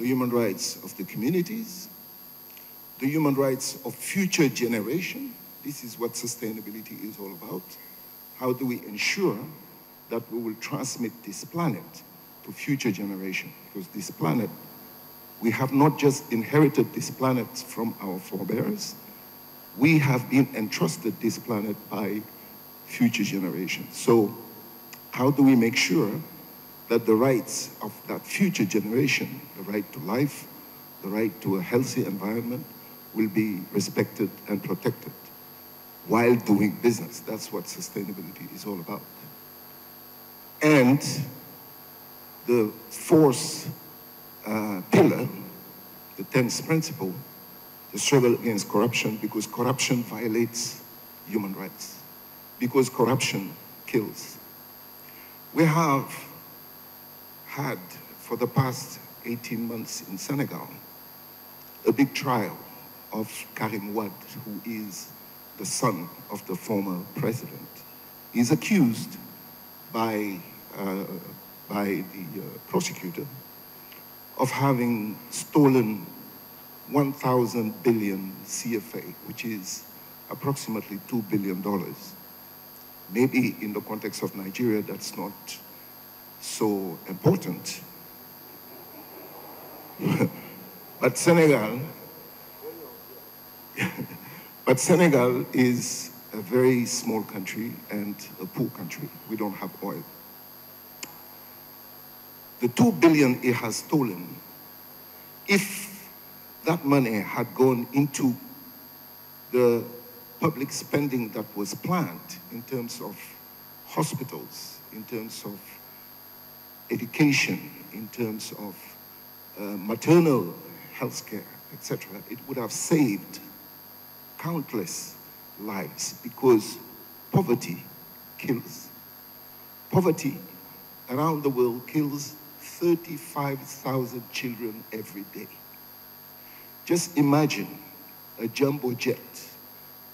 the human rights of the communities, the human rights of future generation. This is what sustainability is all about. How do we ensure that we will transmit this planet to future generation? Because this planet, we have not just inherited this planet from our forebears, we have been entrusted this planet by future generations. So how do we make sure that the rights of that future generation, the right to life, the right to a healthy environment, will be respected and protected while doing business? That's what sustainability is all about. And the fourth pillar, the 10th principle, the struggle against corruption, because corruption violates human rights, because corruption kills. We have had, for the past 18 months in Senegal, a big trial of Karim Wade, who is the son of the former president. He's accused by the prosecutor of having stolen 1,000 billion CFA, which is approximately $2 billion. Maybe in the context of Nigeria, that's not so important. But Senegal is a very small country and a poor country. We don't have oil. The 2 billion it has stolen, if that money had gone into the public spending that was planned in terms of hospitals, in terms of education, in terms of maternal health care, etc., it would have saved countless lives, because poverty kills. Poverty around the world kills 35,000 children every day. Just imagine a jumbo jet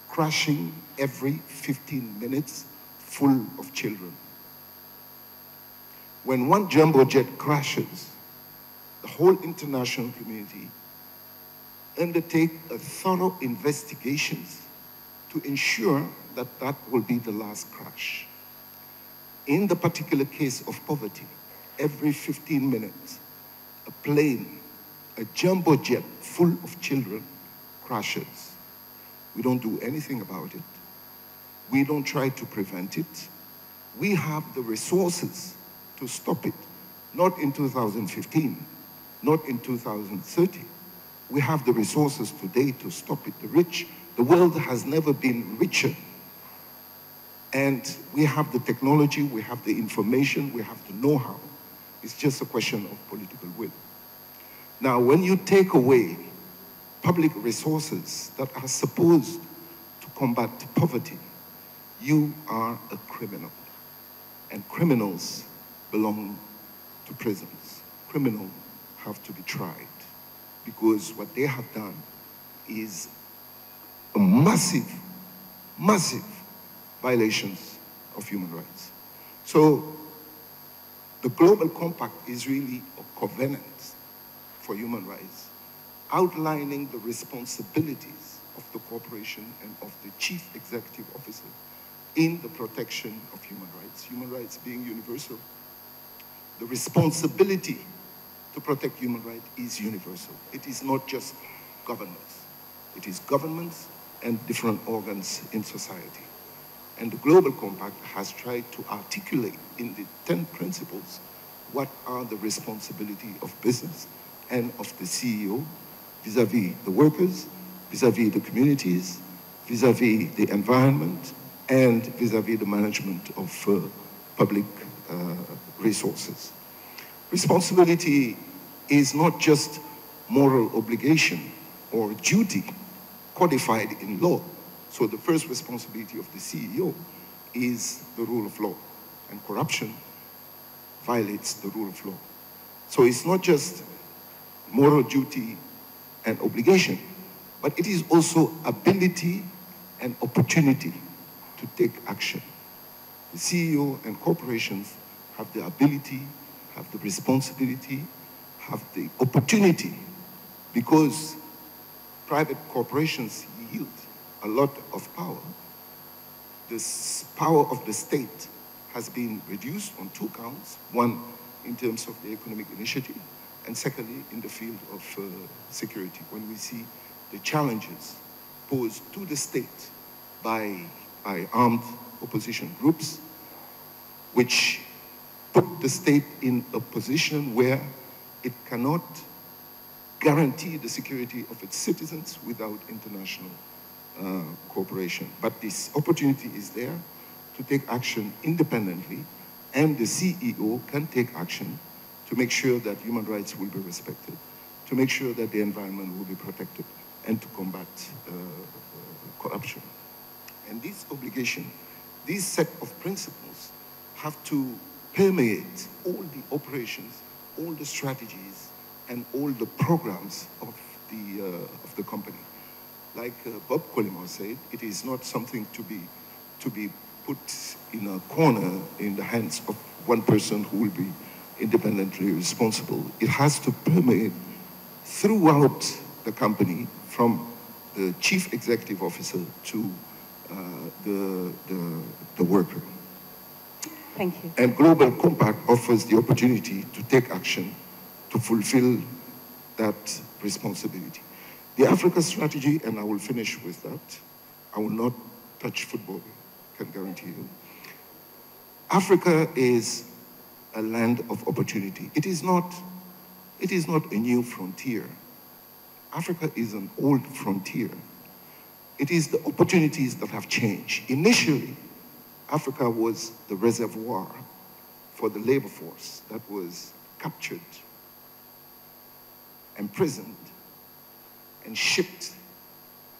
crashing every 15 minutes full of children. When one jumbo jet crashes, the whole international community undertake a thorough investigations to ensure that that will be the last crash. In the particular case of poverty, every 15 minutes, a plane, a jumbo jet full of children crashes. We don't do anything about it. We don't try to prevent it. We have the resources to stop it, not in 2015, not in 2030. We have the resources today to stop it. The world has never been richer. And we have the technology, we have the information, we have the know-how. It's just a question of political will. Now, when you take away public resources that are supposed to combat poverty, you are a criminal. And criminals belong to prisons. Criminals have to be tried, because what they have done is a massive, massive violations of human rights. So the Global Compact is really a covenant for human rights, outlining the responsibilities of the corporation and of the chief executive officer in the protection of human rights being universal. The responsibility to protect human rights is universal. It is not just governments. It is governments and different organs in society. And the Global Compact has tried to articulate in the 10 principles what are the responsibility of business and of the CEO vis-à-vis the workers, vis-à-vis the communities, vis-à-vis the environment, and vis-à-vis the management of public resources. Responsibility is not just moral obligation or duty codified in law. So the first responsibility of the CEO is the rule of law, and corruption violates the rule of law. So it's not just moral duty and obligation, but it is also ability and opportunity to take action. The CEO and corporations have the ability, have the responsibility, have the opportunity, because private corporations yield a lot of power. This power of the state has been reduced on two counts. One, in terms of the economic initiative, and secondly, in the field of security, when we see the challenges posed to the state by armed opposition groups, which put the state in a position where it cannot guarantee the security of its citizens without international cooperation. But this opportunity is there to take action independently, and the CEO can take action to make sure that human rights will be respected, to make sure that the environment will be protected, and to combat corruption. And this obligation, this set of principles have to permeate all the operations, all the strategies, and all the programs of the company. Like Bob Collymore said, it is not something to be put in a corner in the hands of one person who will be independently responsible. It has to permeate throughout the company, from the chief executive officer to the worker. Thank you. And Global Compact offers the opportunity to take action to fulfill that responsibility. The Africa strategy, and I will finish with that, I will not touch football, I can guarantee you. Africa is a land of opportunity. It is not a new frontier. Africa is an old frontier. It is the opportunities that have changed. Initially, Africa was the reservoir for the labor force that was captured, imprisoned, and shipped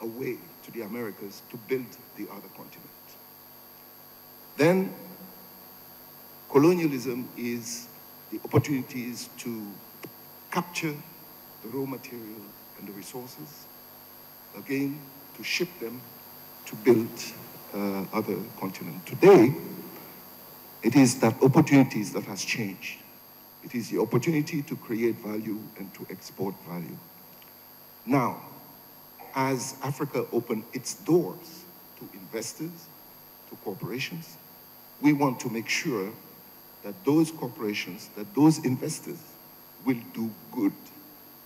away to the Americas to build the other continent. Then, colonialism is the opportunities to capture the raw material and the resources, again, to ship them to build other continents. Today, it is that opportunities that has changed. It is the opportunity to create value and to export value. Now, as Africa opened its doors to investors, to corporations, we want to make sure that those corporations, that those investors will do good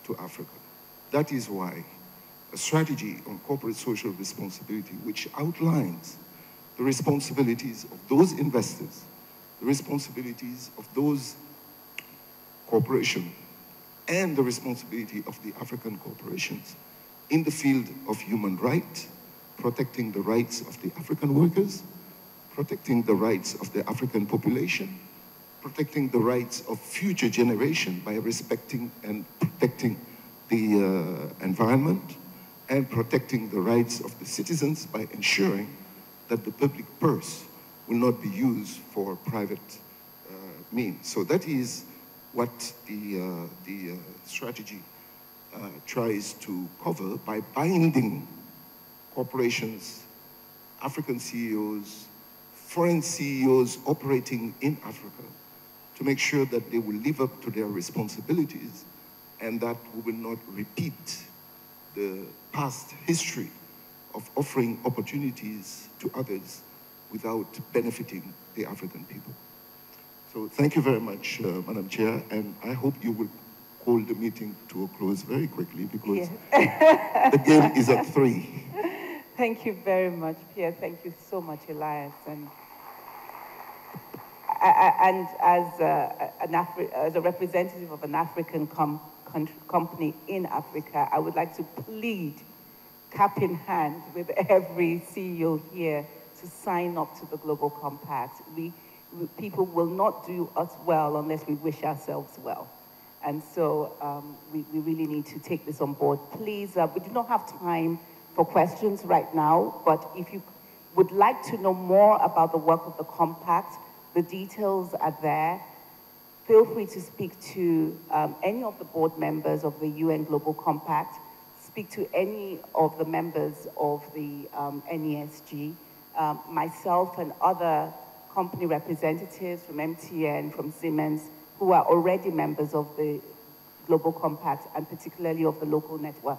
to Africa. That is why a strategy on corporate social responsibility, which outlines the responsibilities of those investors, the responsibilities of those corporations, and the responsibility of the African corporations in the field of human rights, protecting the rights of the African workers, protecting the rights of the African population, protecting the rights of future generations by respecting and protecting the environment, and protecting the rights of the citizens by ensuring that the public purse will not be used for private means. So that is what the strategy tries to cover by binding corporations, African CEOs, foreign CEOs operating in Africa, to make sure that they will live up to their responsibilities and that we will not repeat the past history of offering opportunities to others without benefiting the African people. So thank you very much, Madam Chair, and I hope you will call the meeting to a close very quickly, because the game is at 3. Thank you very much, Pierre. Thank you so much, Elias. And as a representative of an African company in Africa, I would like to plead, cap in hand, with every CEO here to sign up to the Global Compact. People will not do us well unless we wish ourselves well. And so we really need to take this on board. Please, we do not have time for questions right now, but if you would like to know more about the work of the Compact, the details are there. Feel free to speak to any of the board members of the UN Global Compact, speak to any of the members of the NESG, myself and other company representatives from MTN, from Siemens, who are already members of the Global Compact, and particularly of the local network.